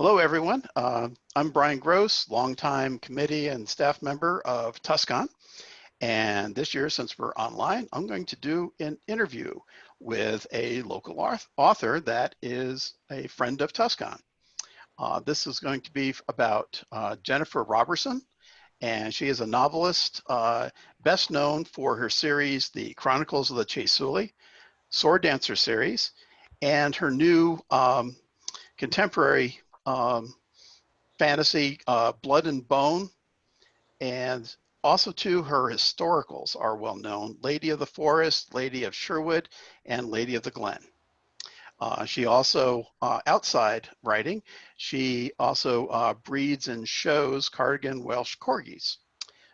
Hello, everyone. I'm Brian Gross, longtime committee and staff member of TusCon. And this year, since we're online, I'm going to do an interview with a local author that is a friend of TusCon. This is going to be about Jennifer Roberson, and she is a novelist best known for her series, The Chronicles of the Chasuli, Sword Dancer series, and her new contemporary fantasy, Blood and Bone, and also too her historicals are well known: Lady of the Forest, Lady of Sherwood, and Lady of the Glen. She also, outside writing, she also breeds and shows Cardigan Welsh Corgis.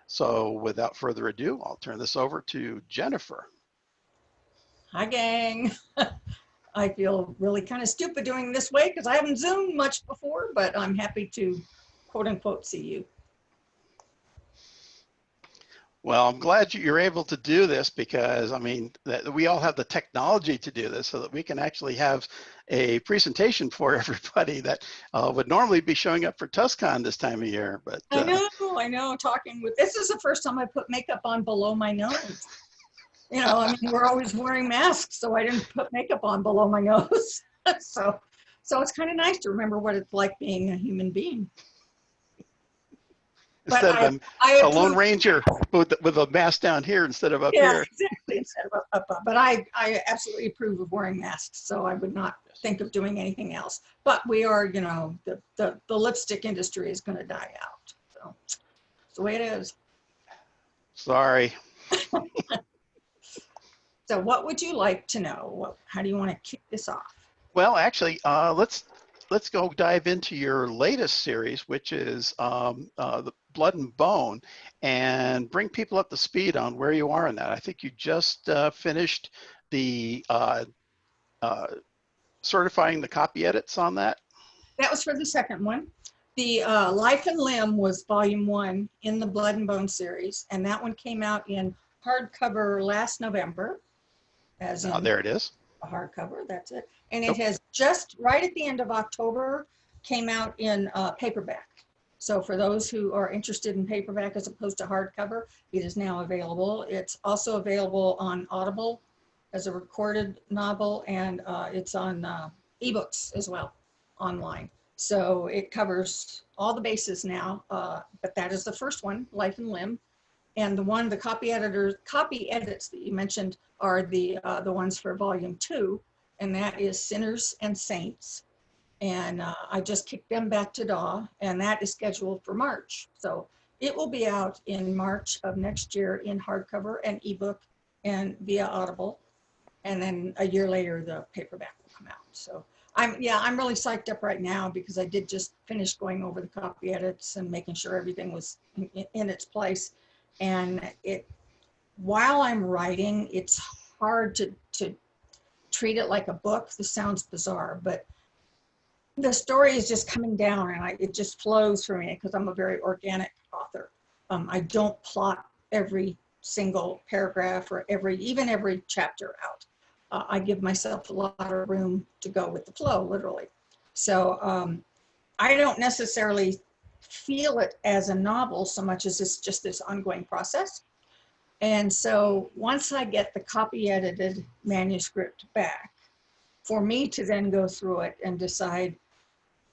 So without further ado, I'll turn this over to Jennifer. Hi, gang. I feel really kind of stupid doing this way because I haven't Zoomed much before, but I'm happy to quote unquote see you. Well, I'm glad you're able to do this because, I mean, we all have the technology to do this so that we can actually have a presentation for everybody that would normally be showing up for TusCon this time of year. But I know, this is the first time I put makeup on below my nose. You know, I mean, we're always wearing masks, so I didn't put makeup on below my nose. so it's kind of nice to remember what it's like being a human being. Instead of a Lone Ranger with a mask down here instead of up here. Yeah, exactly, instead of up. But I absolutely approve of wearing masks, so I would not think of doing anything else. But we are, you know, the lipstick industry is going to die out. So it's the way it is. Sorry. So what would you like to know? How do you want to kick this off? Well, actually, let's go dive into your latest series, which is the Blood and Bone, and bring people up to speed on where you are in that. I think you just finished the certifying the copy edits on that. That was for the second one. The Life and Limb was volume 1 in the Blood and Bone series, and that one came out in hardcover last November. There it is. A hardcover, that's it. And it has just right at the end of October came out in paperback. So for those who are interested in paperback as opposed to hardcover, it is now available. It's also available on Audible as a recorded novel, and it's on ebooks as well online. So it covers all the bases now, but that is the first one, Life and Limb. And the copy edits that you mentioned are the ones for volume 2, and that is Sinners and Saints. And I just kicked them back to DAW, and that is scheduled for March. So it will be out in March of next year in hardcover and ebook and via Audible. And then a year later, the paperback will come out. So I'm really psyched up right now because I did just finish going over the copy edits and making sure everything was in its place. And while I'm writing, it's hard to treat it like a book. This sounds bizarre, but the story is just coming down and it just flows for me because I'm a very organic author. I don't plot every single paragraph or even every chapter out. I give myself a lot of room to go with the flow, literally. So I don't necessarily feel it as a novel so much as it's just this ongoing process. And so once I get the copy edited manuscript back, for me to then go through it and decide,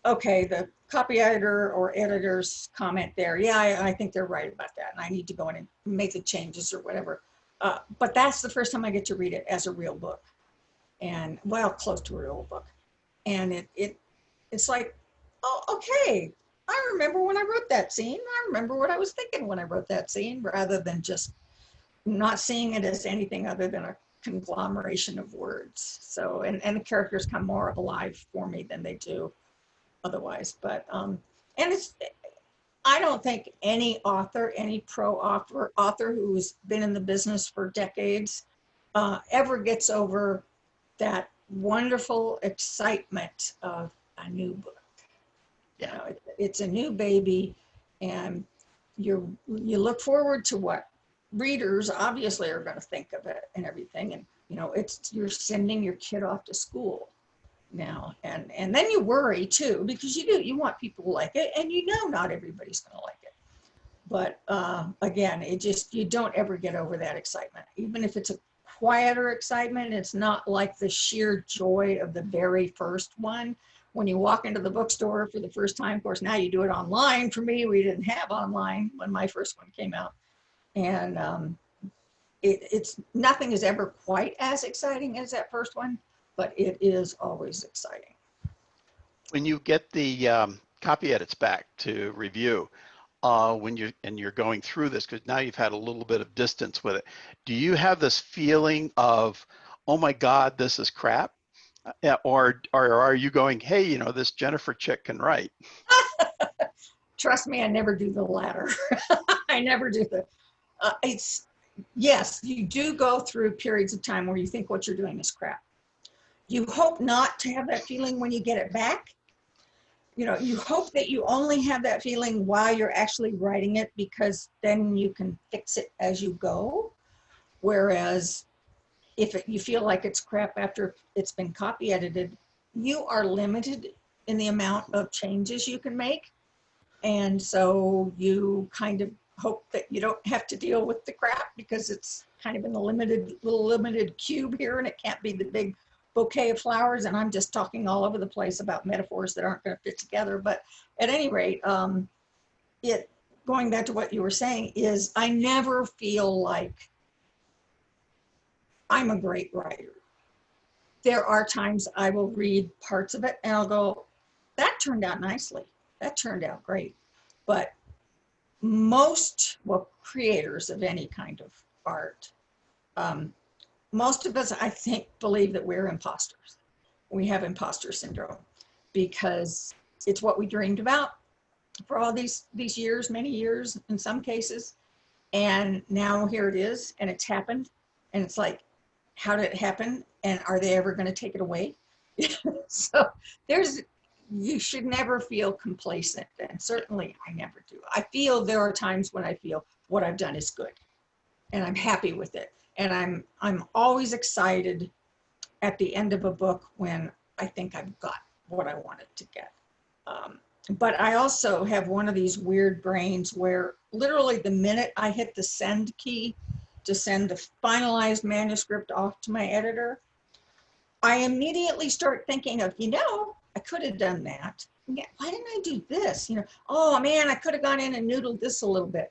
okay, the copy editor or editor's comment there, yeah, I think they're right about that, and I need to go in and make the changes or whatever. But that's the first time I get to read it as a real book, and well, close to a real book. And it's like, oh, okay, I remember when I wrote that scene. I remember what I was thinking when I wrote that scene, rather than just not seeing it as anything other than a conglomeration of words. So, and the characters come more alive for me than they do otherwise. But, and I don't think any author, any pro author who's been in the business for decades ever gets over that wonderful excitement of a new book. You know, it's a new baby, and you look forward to what readers obviously are going to think of it and everything. And you know, you're sending your kid off to school, now. And then you worry too, because you want people to like it, and not everybody's going to like it. But again, you don't ever get over that excitement. Even if it's a quieter excitement, it's not like the sheer joy of the very first one. When you walk into the bookstore for the first time, of course, now you do it online. For me, we didn't have online when my first one came out. And it's nothing is ever quite as exciting as that first one, but it is always exciting. When you get the copy edits back to review, when you're going through this, because now you've had a little bit of distance with it, do you have this feeling of, oh my God, this is crap? Or are you going, hey, this Jennifer chick can write? Trust me, I never do the latter. I never do yes, you do go through periods of time where you think what you're doing is crap. You hope not to have that feeling when you get it back. You hope that you only have that feeling while you're actually writing it, because then you can fix it as you go. Whereas if you feel like it's crap after it's been copy edited, you are limited in the amount of changes you can make. And so you kind of hope that you don't have to deal with the crap, because it's kind of in the limited cube here, and it can't be the big bouquet of flowers. And I'm just talking all over the place about metaphors that aren't going to fit together. But at any rate, going back to what you were saying, is I never feel like I'm a great writer. There are times I will read parts of it and I'll go, that turned out nicely. That turned out great. But most creators of any kind of art, most of us, I think, believe that we're imposters. We have imposter syndrome, because it's what we dreamed about for all these years, many years in some cases. And now here it is, and it's happened. And it's like, how did it happen? And are they ever going to take it away? So you should never feel complacent. And certainly I never do. I feel there are times when I feel what I've done is good and I'm happy with it. And I'm always excited at the end of a book when I think I've got what I wanted to get. But I also have one of these weird brains where literally the minute I hit the send key to send the finalized manuscript off to my editor, I immediately start thinking of, I could have done that. Yeah, why didn't I do this? Oh man, I could have gone in and noodled this a little bit.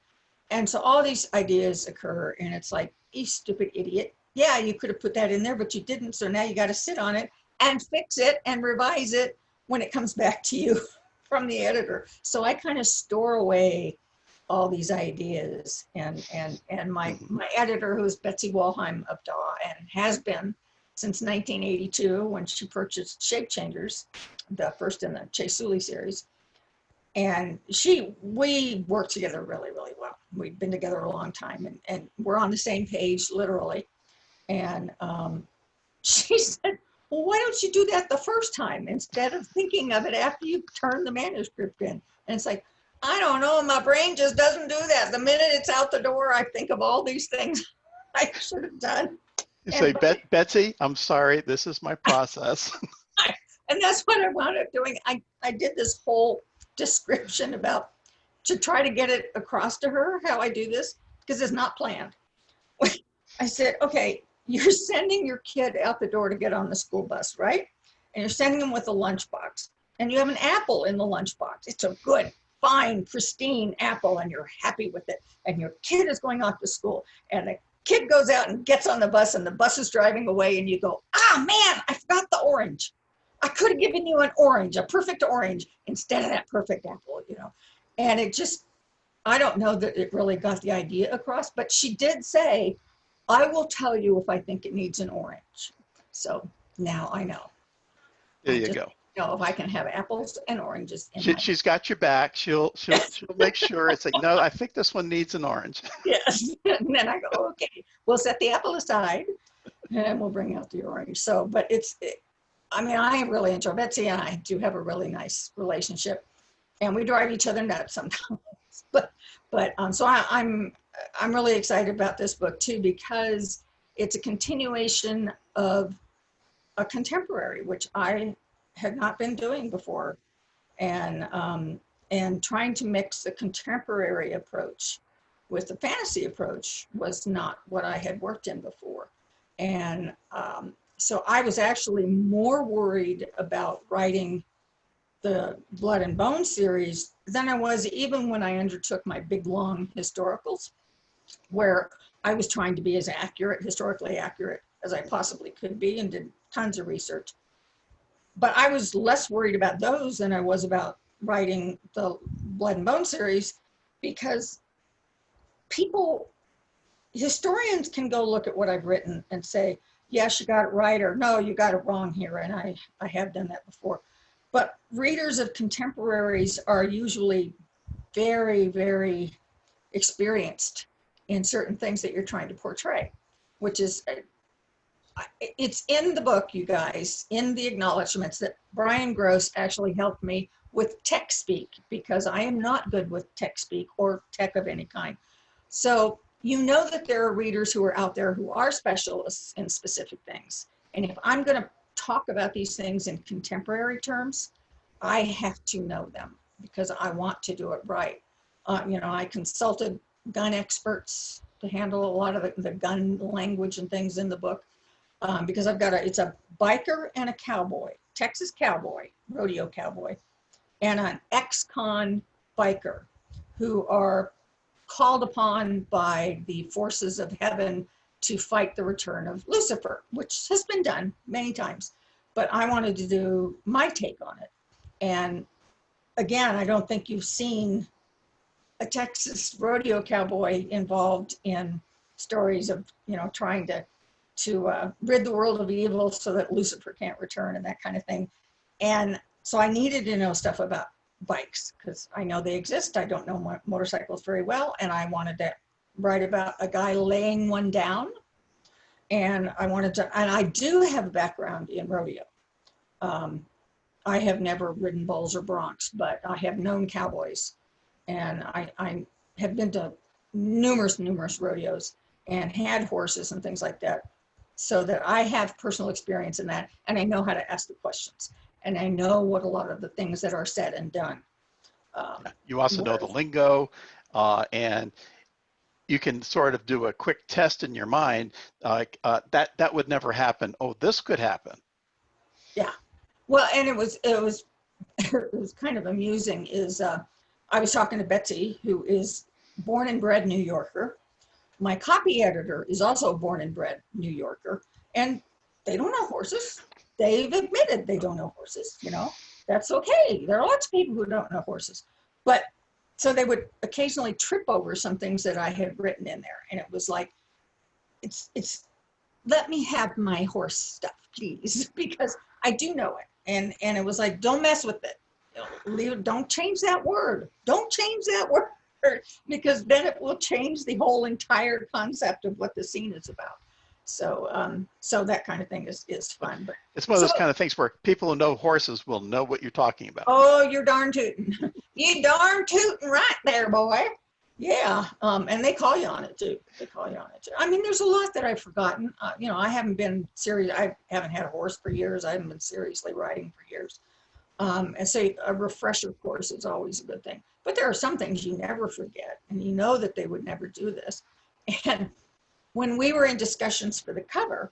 And so all these ideas occur, and it's like, you stupid idiot. Yeah, you could have put that in there, but you didn't. So now you got to sit on it and fix it and revise it when it comes back to you from the editor. So I kind of store away all these ideas, and my editor, who's Betsy Walheim of DAW, and has been since 1982 when she purchased Shape Changers, the first in the Chase Sully series. And we work together really, really well. We've been together a long time, and we're on the same page, literally. And she said, well, why don't you do that the first time instead of thinking of it after you turn the manuscript in? And it's like, I don't know, my brain just doesn't do that. The minute it's out the door, I think of all these things I should have done. You say, Betsy, I'm sorry, this is my process. And that's what I wound up doing. I did this whole description to try to get it across to her how I do this, because it's not planned. I said, okay, you're sending your kid out the door to get on the school bus, right? And you're sending them with a lunchbox, and you have an apple in the lunchbox. It's a good, fine, pristine apple, and you're happy with it. And your kid is going off to school, and the kid goes out and gets on the bus, and the bus is driving away, and you go, man, I forgot the orange. I could have given you an orange, a perfect orange, instead of that perfect apple, And it just, I don't know that it really got the idea across, but she did say, I will tell you if I think it needs an orange. So now I know. There you go. Know if I can have apples and oranges. She's got your back. She'll make sure. It's like, no, I think this one needs an orange. Yes. And then I go, okay, we'll set the apple aside and we'll bring out the orange. So, but I really enjoy Betsy, and I do have a really nice relationship, and we drive each other nuts sometimes. So I'm really excited about this book too, because it's a continuation of a contemporary, which I had not been doing before. And trying to mix the contemporary approach with the fantasy approach was not what I had worked in before. And so I was actually more worried about writing the Blood and Bone series than I was even when I undertook my big, long historicals, where I was trying to be as accurate, historically accurate as I possibly could be, and did tons of research. But I was less worried about those than I was about writing the Blood and Bone series, because historians can go look at what I've written and say, yes, you got it right, or no, you got it wrong here. And I have done that before. But readers of contemporaries are usually very, very experienced in certain things that you're trying to portray, which is, it's in the book, you guys, in the acknowledgments, that Brian Gross actually helped me with tech speak, because I am not good with tech speak or tech of any kind. So you know that there are readers who are out there who are specialists in specific things. And if I'm going to talk about these things in contemporary terms, I have to know them, because I want to do it right. I consulted gun experts to handle a lot of the gun language and things in the book, because it's a biker and a cowboy, Texas cowboy, rodeo cowboy, and an ex-con biker who are called upon by the forces of heaven to fight the return of Lucifer, which has been done many times. But I wanted to do my take on it. And again, I don't think you've seen a Texas rodeo cowboy involved in stories of, trying to rid the world of evil so that Lucifer can't return and that kind of thing. And so I needed to know stuff about bikes, because I know they exist. I don't know motorcycles very well. And I wanted to write about a guy laying one down. And I do have a background in rodeo. I have never ridden bulls or broncs, but I have known cowboys. And I have been to numerous rodeos and had horses and things like that, so that I have personal experience in that, and I know how to ask the questions, and I know what a lot of the things that are said and done. You also know the lingo, and you can sort of do a quick test in your mind, that would never happen. Oh, this could happen. Yeah, well, and it was it was kind of amusing. I was talking to Betsy, who is born and bred New Yorker. My copy editor is also a born and bred New Yorker, and they don't know horses. They've admitted they don't know horses, that's okay. There are lots of people who don't know horses. But so they would occasionally trip over some things that I had written in there. And it was like, it's let me have my horse stuff, please, because I do know it. And it was like, don't mess with it. Don't change that word. Don't change that word, because then it will change the whole entire concept of what the scene is about. So so that kind of thing is fun. But it's one of those kind of things where people who know horses will know what you're talking about. Oh, you're darn tootin'. You darn tootin' right there, boy. Yeah, and they call you on it too. I mean, there's a lot that I've forgotten. I haven't been serious. I haven't had a horse for years. I haven't been seriously riding for years. And so a refresher course is always a good thing. But there are some things you never forget, and you know that they would never do this. And when we were in discussions for the cover,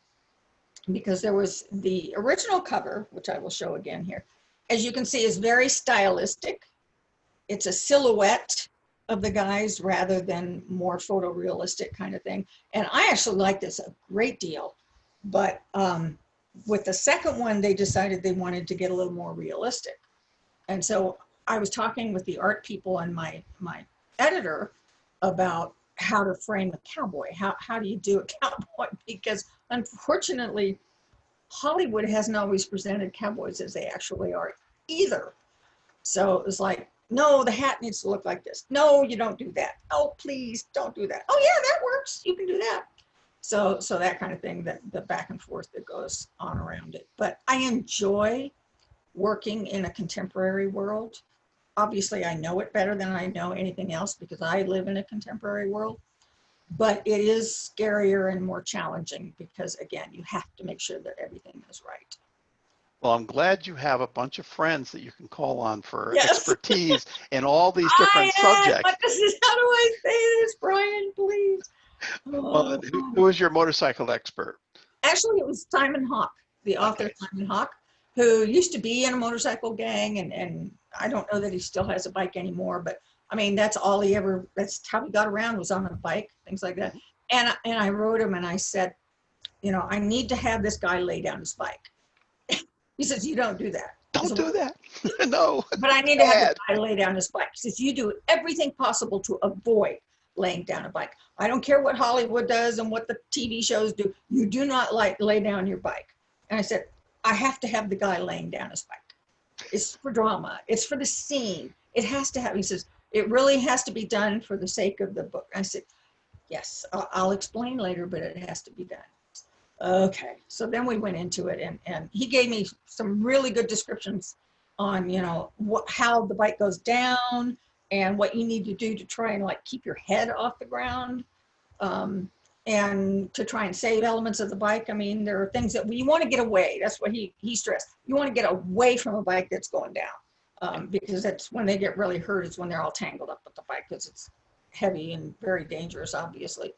because there was the original cover, which I will show again here, as you can see, is very stylistic. It's a silhouette of the guys rather than more photorealistic kind of thing. And I actually like this a great deal. But with the second one, they decided they wanted to get a little more realistic. And so I was talking with the art people and my editor about how to frame a cowboy. How do you do a cowboy? Because unfortunately, Hollywood hasn't always presented cowboys as they actually are either. So it was like, no, the hat needs to look like this. No, you don't do that. Oh, please don't do that. Oh yeah, that works. You can do that. So that kind of thing, that the back and forth that goes on around it. But I enjoy working in a contemporary world. Obviously, I know it better than I know anything else because I live in a contemporary world. But it is scarier and more challenging because, again, you have to make sure that everything is right. Well, I'm glad you have a bunch of friends that you can call on for Yes. expertise in all these I different am. subjects. What this is, how do I say this, Brian, please? Well, Oh. who is your motorcycle expert? Actually, it was Simon Hawke, the author Okay. Simon Hawke, who used to be in a motorcycle gang, and I don't know that he still has a bike anymore, but I mean, that's all he ever, that's how he got around, was on a bike, things like that. Mhm. And I wrote him and I said, you know, I need to have this guy lay down his bike. He says, you don't do that. I Don't said, do that. No, but I need to have this bad. guy lay down his bike. He says, you do everything possible to avoid laying down a bike. I don't care what Hollywood does and what the TV shows do. You do not lay down your bike. And I said, I have to have the guy laying down his bike. It's for drama. It's for the scene. It has to have, he says, it really has to be done for the sake of the book. I said, yes, I'll explain later, but it has to be done. Okay, so then we went into it, and he gave me some really good descriptions on, you know, how the bike goes down and what you need to do to try and like keep your head off the ground, um, and to try and save elements of the bike. I mean, there are things that we want to get away. That's what he stressed. You want to get away from a bike that's going down, because that's when they get really hurt, is when they're all tangled up with the bike, because it's heavy and very dangerous, obviously.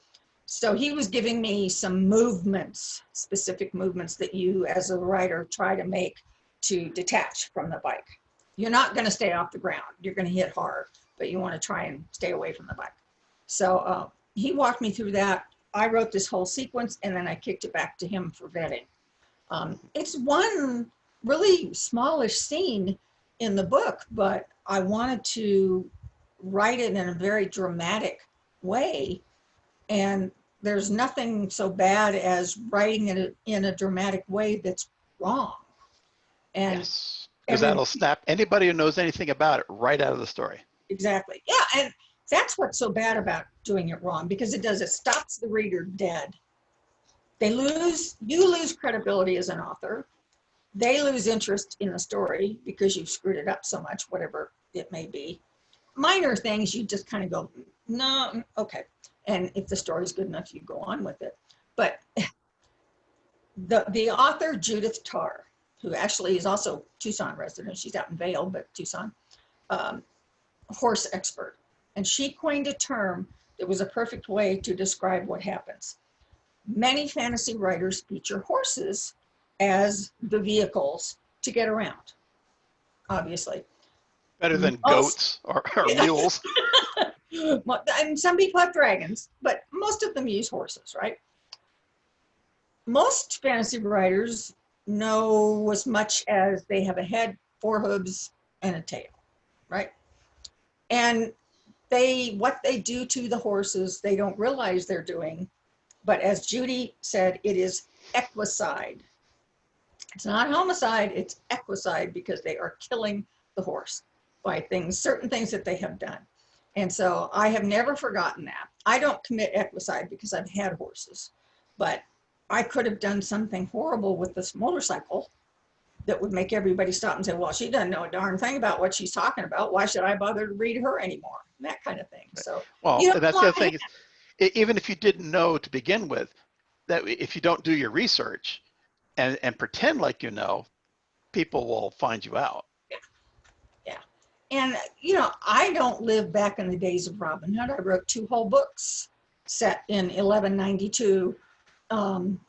So he was giving me some movements, specific movements that you as a rider try to make to detach from the bike. You're not going to stay off the ground. You're going to hit hard, but you want to try and stay away from the bike. So he walked me through that. I wrote this whole sequence, and then I kicked it back to him for vetting. It's one really smallish scene in the book, but I wanted to write it in a very dramatic way. And there's nothing so bad as writing it in a dramatic way that's wrong. And Yes, because every that'll snap anybody who knows anything about it right out of the story. exactly. Yeah. And that's what's so bad about doing it wrong, because it stops the reader dead. You lose credibility as an author. They lose interest in the story because you've screwed it up so much, whatever it may be. Minor things, you just kind of go, no, okay. And if the story's good enough, you go on with it. But the author, Judith Tarr, who actually is also Tucson resident, she's out in Vail, but Tucson, horse expert. And she coined a term that was a perfect way to describe what happens. Many fantasy writers feature horses as the vehicles to get around, obviously. Better than Most, goats or mules. and some people have dragons, but most of them use horses, right? Most fantasy writers know as much as they have a head, four hooves, and a tail, right? And what they do to the horses, they don't realize they're doing. But as Judy said, it is equicide. It's not homicide, it's equicide, because they are killing the horse by certain things that they have done. And so I have never forgotten that. I don't commit equicide because I've had horses, but I could have done something horrible with this motorcycle that would make everybody stop and say, well, she doesn't know a darn thing about what she's talking about. Why should I bother to read her anymore? That kind of thing. So Well, you don't that's the want other thing is, even if you didn't know to begin with, that if you don't do your research and pretend like you know, people will find you out. yeah. And, you know, I don't live back in the days of Robin Hood. I wrote 2 whole books set in 1192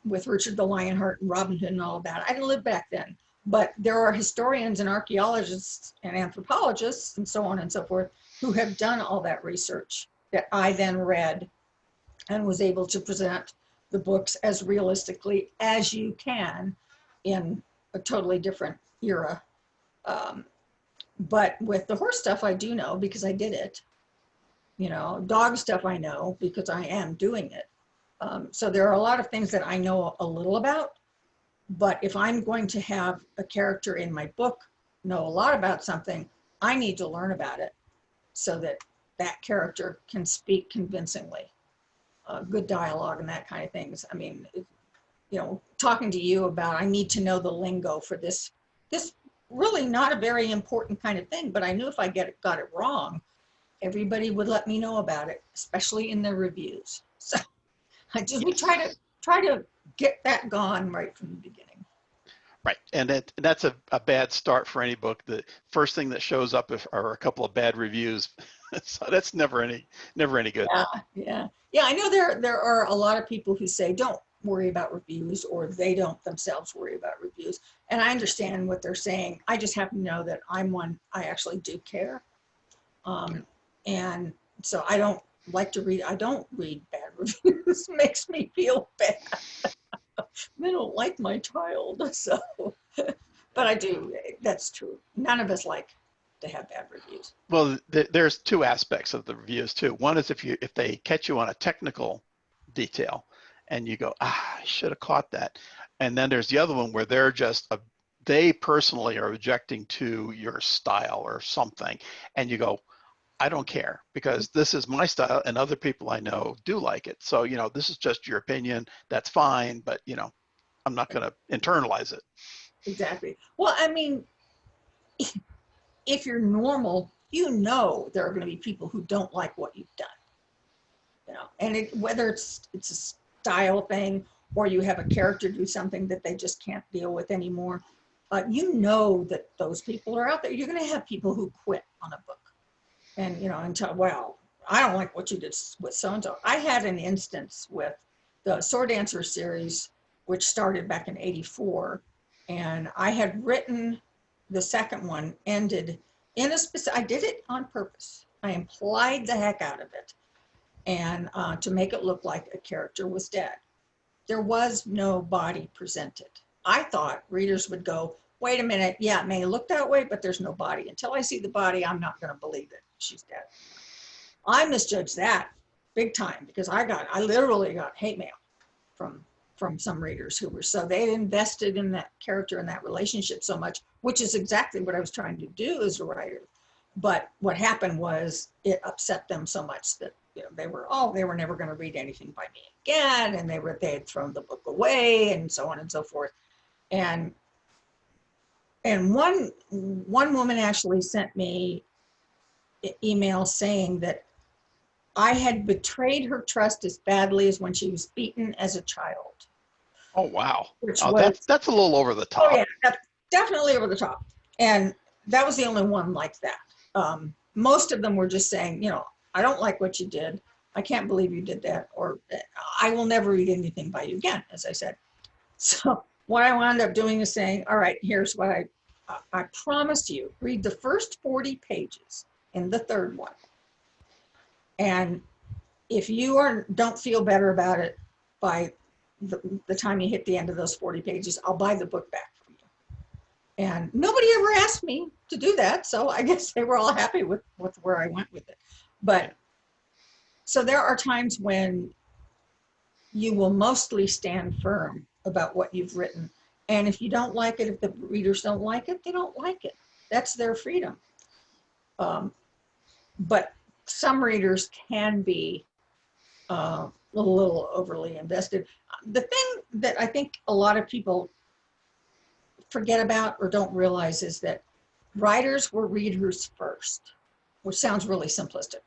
with Richard the Lionheart and Robin Hood and all of that. I didn't live back then. But there are historians and archaeologists and anthropologists and so on and so forth who have done all that research that I then read and was able to present the books as realistically as you can in a totally different era. But with the horse stuff, I do know because I did it. You know, dog stuff I know because I am doing it. So there are a lot of things that I know a little about. But if I'm going to have a character in my book know a lot about something, I need to learn about it so that that character can speak convincingly. Good dialogue and that kind of things. I mean, you know, talking to you about, I need to know the lingo for this really not a very important kind of thing, but I knew if I got it wrong, everybody would let me know about it, especially in their reviews. So we try to get that gone right from the beginning. Right, and that's a bad start for any book. The first thing that shows up are a couple of bad reviews, so that's never any good. Yeah, yeah, yeah. I know there are a lot of people who say don't worry about reviews, or they don't themselves worry about reviews. And I understand what they're saying. I just happen to know that I'm one. I actually do care, Yeah. and so I don't like to read. I don't read bad reviews. It makes me feel bad. They don't like my child, so. But I do. That's true. None of us like to have bad reviews. Well, there's two aspects of the reviews too. One is if they catch you on a technical detail, and you go, I should have caught that. And then there's the other one where they personally are objecting to your style or something, and you go, I don't care because this is my style and other people I know do like it. So, this is just your opinion. That's fine, but I'm not going to internalize it. Exactly. Well, I mean, if you're normal, you know there are going to be people who don't like what you've done. And whether it's a style thing, or you have a character do something that they just can't deal with anymore, you know that those people are out there. You're going to have people who quit on a book, and until, well, I don't like what you did with so and so. I had an instance with the Sword Dancer series, which started back in '84, and I had written the second one, ended in a specific. I did it on purpose. I implied the heck out of it, and to make it look like a character was dead. There was no body presented. I thought readers would go, wait a minute, yeah, it may look that way, but there's no body. Until I see the body, I'm not going to believe it. She's dead. I misjudged that big time, because I literally got hate mail from some readers who were, so they invested in that character and that relationship so much, which is exactly what I was trying to do as a writer. But what happened was it upset them so much that they were never going to read anything by me again, and they had thrown the book away, and so on and so forth. And one woman actually sent me an email saying that I had betrayed her trust as badly as when she was beaten as a child. Oh, wow. Which Oh, was, that's a little over the oh yeah, top. that's definitely over the top. And that was the only one like that. Most of them were just saying, I don't like what you did. I can't believe you did that. Or I will never read anything by you again, as I said. So what I wound up doing is saying, all right, here's what I promised you. Read the first 40 pages in the third one. And if you don't feel better about it by the time you hit the end of those 40 pages, I'll buy the book back from you. And nobody ever asked me to do that, so I guess they were all happy with where I went with it. But so there are times when you will mostly stand firm about what you've written. And if you don't like it, if the readers don't like it, they don't like it. That's their freedom. But some readers can be a little overly invested. The thing that I think a lot of people forget about or don't realize is that writers were readers first, which sounds really simplistic.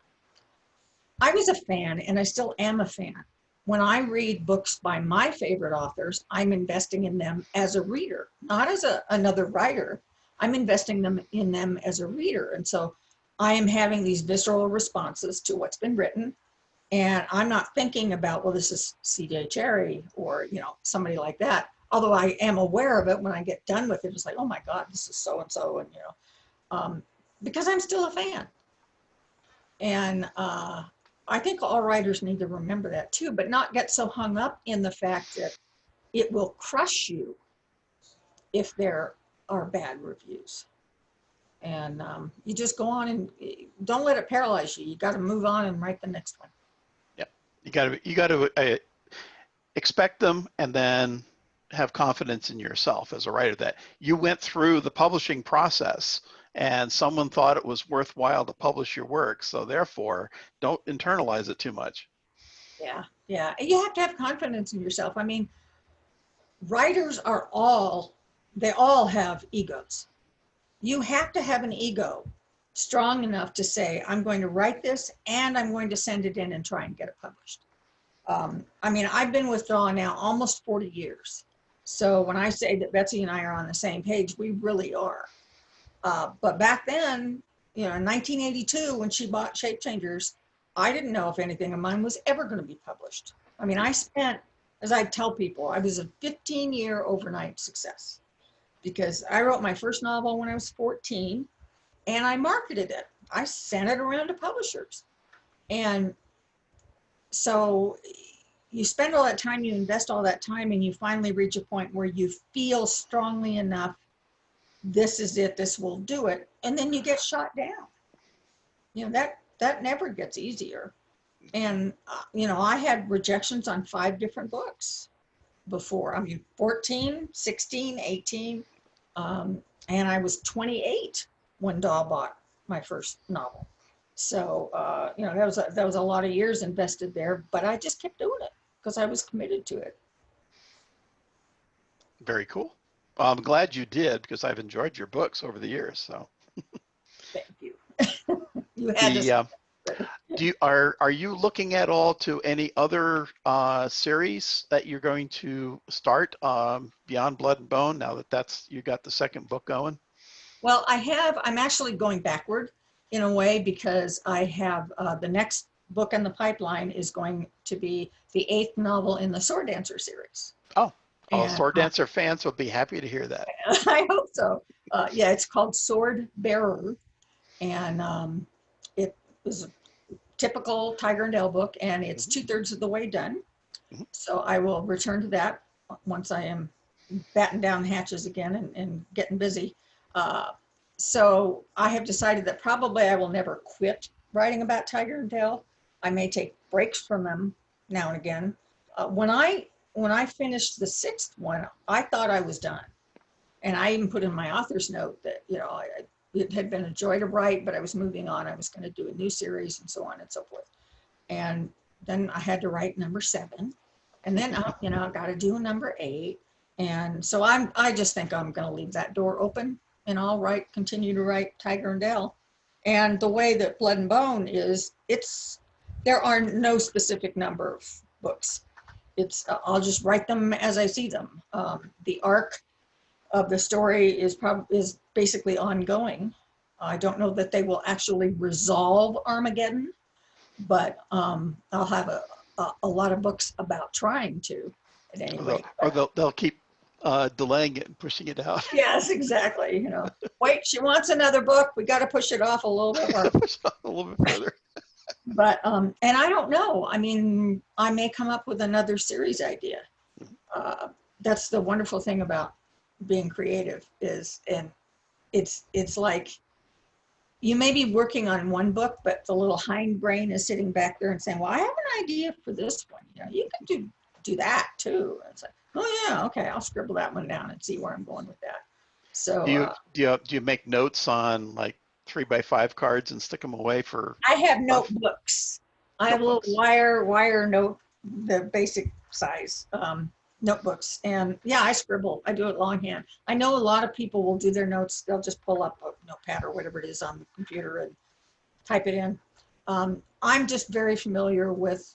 I was a fan, and I still am a fan. When I read books by my favorite authors, I'm investing in them as a reader, not as another writer. I'm investing in them as a reader. And so I am having these visceral responses to what's been written. And I'm not thinking about, well, this is C.J. Cherryh or, somebody like that. Although I am aware of it when I get done with it. It's like, oh my God, this is so-and-so. And, because I'm still a fan. And I think all writers need to remember that too, but not get so hung up in the fact that it will crush you if there are bad reviews. And you just go on and don't let it paralyze you. You got to move on and write the next one. Yeah, you got to expect them, and then have confidence in yourself as a writer that you went through the publishing process and someone thought it was worthwhile to publish your work. So therefore, don't internalize it too much. Yeah, yeah. You have to have confidence in yourself. I mean, writers they all have egos. You have to have an ego strong enough to say, I'm going to write this and I'm going to send it in and try and get it published. I mean, I've been with Draw now almost 40 years. So when I say that Betsy and I are on the same page, we really are. But back then, you know, in 1982, when she bought Shape Changers, I didn't know if anything of mine was ever going to be published. I mean, I spent, as I tell people, I was a 15-year overnight success because I wrote my first novel when I was 14 and I marketed it. I sent it around to publishers. And so you spend all that time, you invest all that time, and you finally reach a point where you feel strongly enough, this is it, this will do it. And then you get shot down. You know, that never gets easier. And, you know, I had rejections on 5 different books before. I mean, 14, 16, 18, and I was 28 when Daw bought my first novel. So, you know, that was a lot of years invested there, but I just kept doing it because I was committed to it. Very cool. Well, I'm glad you did because I've enjoyed your books over the years. So Thank you. You had to. Are you looking at all to any other series that you're going to start beyond Blood and Bone now that you got the second book going? Well, I'm actually going backward in a way because I have the next book in the pipeline is going to be the 8th novel in the Sword Dancer series. Oh, all And, Sword Dancer fans will be happy to hear that. I hope so. Yeah, it's called Sword Bearer, and it is a typical Tiger and Dale book, and it's 2/3 of the way done. So I will return to that once I am batten down hatches again and getting busy. So I have decided that probably I will never quit writing about Tiger and Dale. I may take breaks from them now and again. When I finished the 6th one, I thought I was done. And I even put in my author's note that, you know, it had been a joy to write, but I was moving on. I was going to do a new series and so on and so forth. And then I had to write number 7. And then, you know, I got to do number 8. And so I just think I'm going to leave that door open, and I'll continue to write Tiger and Dale. And the way that Blood and Bone is, there are no specific number of books. I'll just write them as I see them. The arc of the story is basically ongoing. I don't know that they will actually resolve Armageddon, but I'll have a lot of books about trying to, at any rate. Or they'll keep delaying it and pushing it out. Yes, exactly. You know, wait, she wants another book. We got to push it off a little bit more. Push it off a little bit further. But and I don't know. I mean, I may come up with another series idea. That's the wonderful thing about being creative and it's like you may be working on one book, but the little hind brain is sitting back there and saying, well, I have an idea for this one. You know, you can do that too. And it's like, oh yeah, okay, I'll scribble that one down and see where I'm going with that. So do you make notes on like 3x5 cards and stick them away for? I have notebooks. I have a little wire note, the basic size notebooks. And yeah, I scribble. I do it longhand. I know a lot of people will do their notes. They'll just pull up a notepad or whatever it is on the computer and type it in. I'm just very familiar with,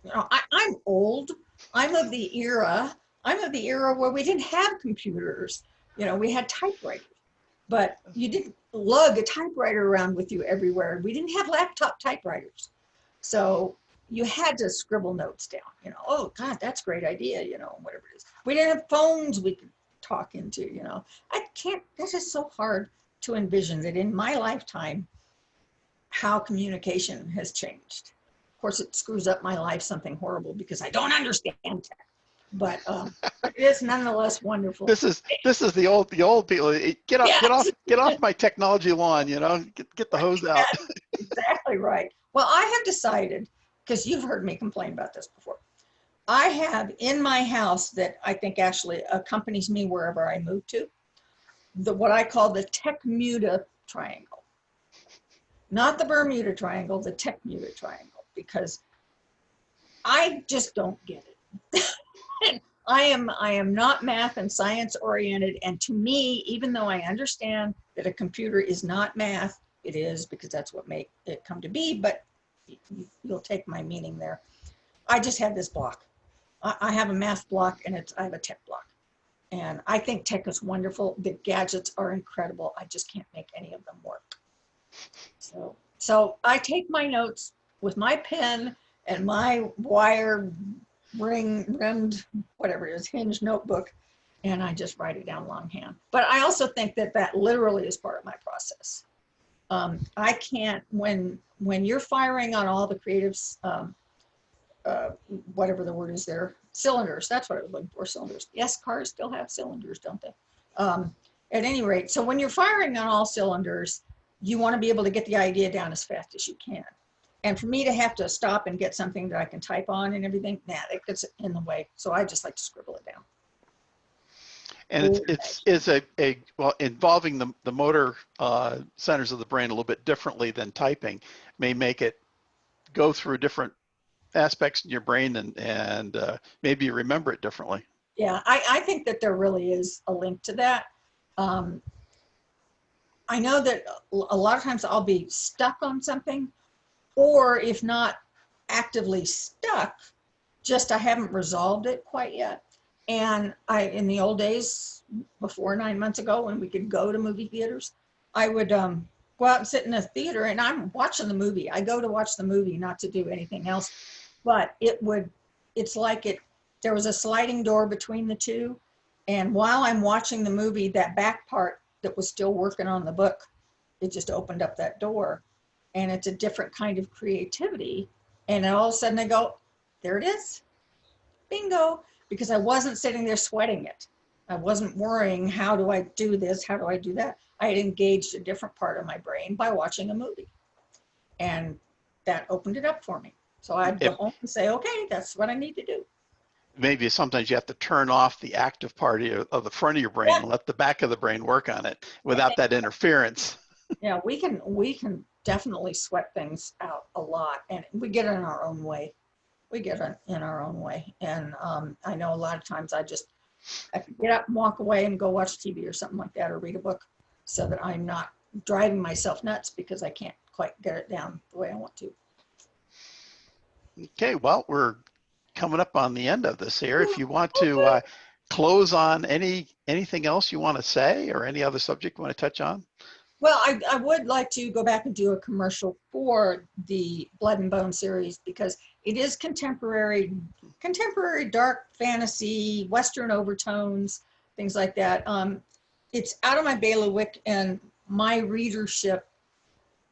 you know, I'm old. I'm of the era where we didn't have computers. You know, we had typewriters, but you didn't lug a typewriter around with you everywhere. We didn't have laptop typewriters. So you had to scribble notes down, you know, oh God, that's a great idea, you know, whatever it is. We didn't have phones we could talk into, you know. This is so hard to envision that in my lifetime, how communication has changed. Of course, it screws up my life something horrible because I don't understand tech, but it is nonetheless wonderful. This is the old people. Get off my technology lawn, you know, get the hose out. Exactly right. Well, I have decided, because you've heard me complain about this before, I have in my house that I think actually accompanies me wherever I move to, what I call the Techmuda triangle. Not the Bermuda Triangle, the Techmuda Triangle, because I just don't get it. I am not math and science oriented, and to me, even though I understand that a computer is not math, it is, because that's what made it come to be, but you'll take my meaning there. I just have this block. I have a math block and I have a tech block. And I think tech is wonderful. The gadgets are incredible. I just can't make any of them work. So I take my notes with my pen and my wire rimmed, whatever it is, hinge notebook, and I just write it down longhand. But I also think that that literally is part of my process. I can't, when you're firing on all the creatives, whatever the word is there, cylinders, that's what I was looking for, cylinders. Yes, cars still have cylinders, don't they? At any rate, so when you're firing on all cylinders, you want to be able to get the idea down as fast as you can. And for me to have to stop and get something that I can type on and everything, it gets in the way. So I just like to scribble it down. And it's a well, involving the motor centers of the brain a little bit differently than typing may make it go through different aspects in your brain, and maybe you remember it differently. Yeah, I think that there really is a link to that. I know that a lot of times I'll be stuck on something, or if not actively stuck, just I haven't resolved it quite yet. And in the old days, before 9 months ago, when we could go to movie theaters, I would go out and sit in a theater and I'm watching the movie. I go to watch the movie, not to do anything else. But it's like there was a sliding door between the two. And while I'm watching the movie, that back part that was still working on the book, it just opened up that door. And it's a different kind of creativity. And all of a sudden I go, there it is, bingo. Because I wasn't sitting there sweating it. I wasn't worrying, how do I do this? How do I do that? I had engaged a different part of my brain by watching a movie. And that opened it up for me. So I'd go home and say, okay, that's what I need to do. Maybe sometimes you have to turn off the active part of the front of your brain and let the back of the brain work on it without that interference. Yeah, we can definitely sweat things out a lot, and we get in our own way. We get in our own way. And I know a lot of times I can get up and walk away and go watch TV or something like that, or read a book, so that I'm not driving myself nuts because I can't quite get it down the way I want to. Okay, well, we're coming up on the end of this here. If you want to close on anything else you want to say, or any other subject you want to touch on? Well, I would like to go back and do a commercial for the Blood and Bone series, because it is contemporary dark fantasy, Western overtones, things like that. It's out of my bailiwick, and my readership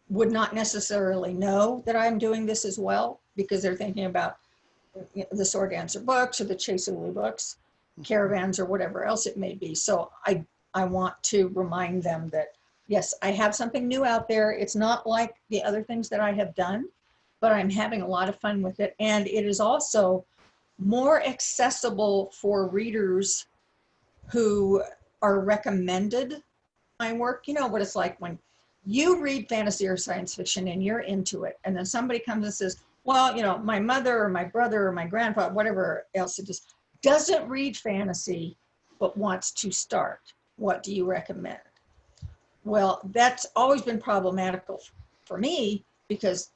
would not necessarily know that I'm doing this as well, because they're thinking about the Sword Dancer books or the Chase of Wu books, Caravans, or whatever else it may be. So I want to remind them that, yes, I have something new out there. It's not like the other things that I have done, but I'm having a lot of fun with it. And it is also more accessible for readers who are recommended my work. You know what it's like when you read fantasy or science fiction and you're into it, and then somebody comes and says, well, you know, my mother or my brother or my grandfather, whatever else it is, doesn't read fantasy, but wants to start. What do you recommend? Well, that's always been problematical for me, because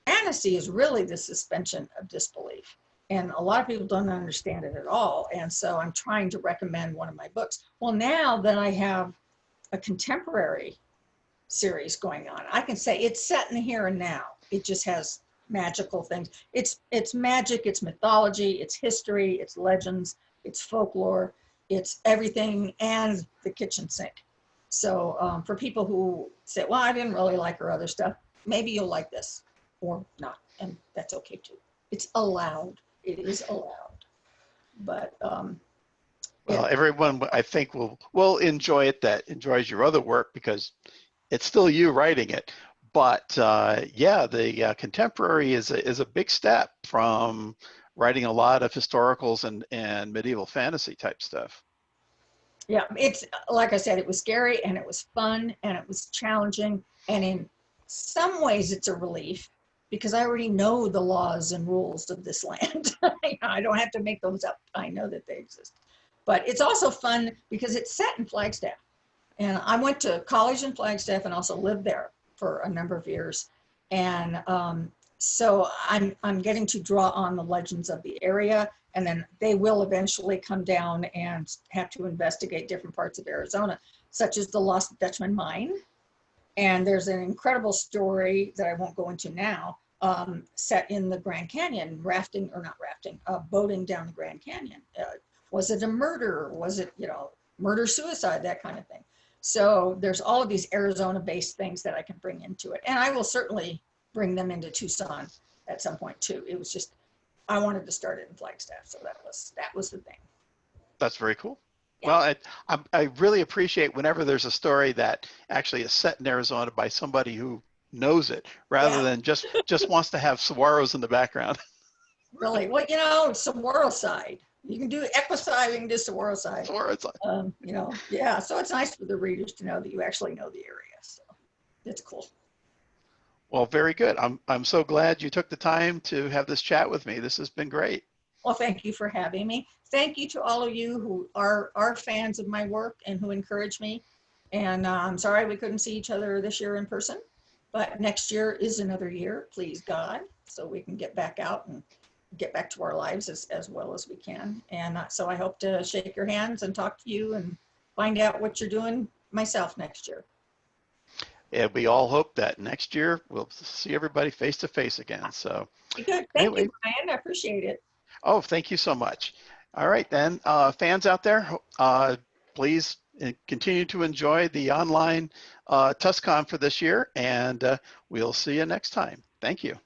fantasy is really the suspension of disbelief. And a lot of people don't understand it at all. And so I'm trying to recommend one of my books. Well, now that I have a contemporary series going on, I can say it's set in the here and now. It just has magical things. It's magic, it's mythology, it's history, it's legends, it's folklore, it's everything, and the kitchen sink. So for people who say, well, I didn't really like her other stuff, maybe you'll like this or not, and that's okay too. It's allowed. It is allowed. But well, yeah. Everyone, I think, will enjoy it that enjoys your other work, because it's still you writing it. But yeah, the contemporary is a big step from writing a lot of historicals and medieval fantasy type stuff. Yeah, it's like I said, it was scary and it was fun and it was challenging. And in some ways it's a relief, because I already know the laws and rules of this land. I don't have to make those up. I know that they exist. But it's also fun because it's set in Flagstaff. And I went to college in Flagstaff and also lived there for a number of years. And so I'm getting to draw on the legends of the area And then they will eventually come down and have to investigate different parts of Arizona, such as the Lost Dutchman mine. And there's an incredible story that I won't go into now, set in the Grand Canyon, rafting, or not rafting, boating down the Grand Canyon. Was it a murder? Was it, murder, suicide, that kind of thing. So there's all of these Arizona-based things that I can bring into it. And I will certainly bring them into Tucson at some point too. It was just, I wanted to start it in Flagstaff. So that was the thing. That's very cool. Yeah. Well, I really appreciate whenever there's a story that actually is set in Arizona by somebody who knows it, rather than just wants to have saguaros in the background. Really? Well, saguaro side. You can do equiside, you can do saguaro side. Yeah. So it's nice for the readers to know that you actually know the area. So it's cool. Well, very good. I'm so glad you took the time to have this chat with me. This has been great. Well, thank you for having me. Thank you to all of you who are fans of my work and who encourage me. And I'm sorry we couldn't see each other this year in person, but next year is another year, please God, so we can get back out and get back to our lives as well as we can. And so I hope to shake your hands and talk to you and find out what you're doing myself next year. And we all hope that next year we'll see everybody face to face again. So good. Thank you, Brian. I appreciate it. Oh, thank you so much. All right, then, fans out there, please continue to enjoy the online TusCon for this year, and we'll see you next time. Thank you.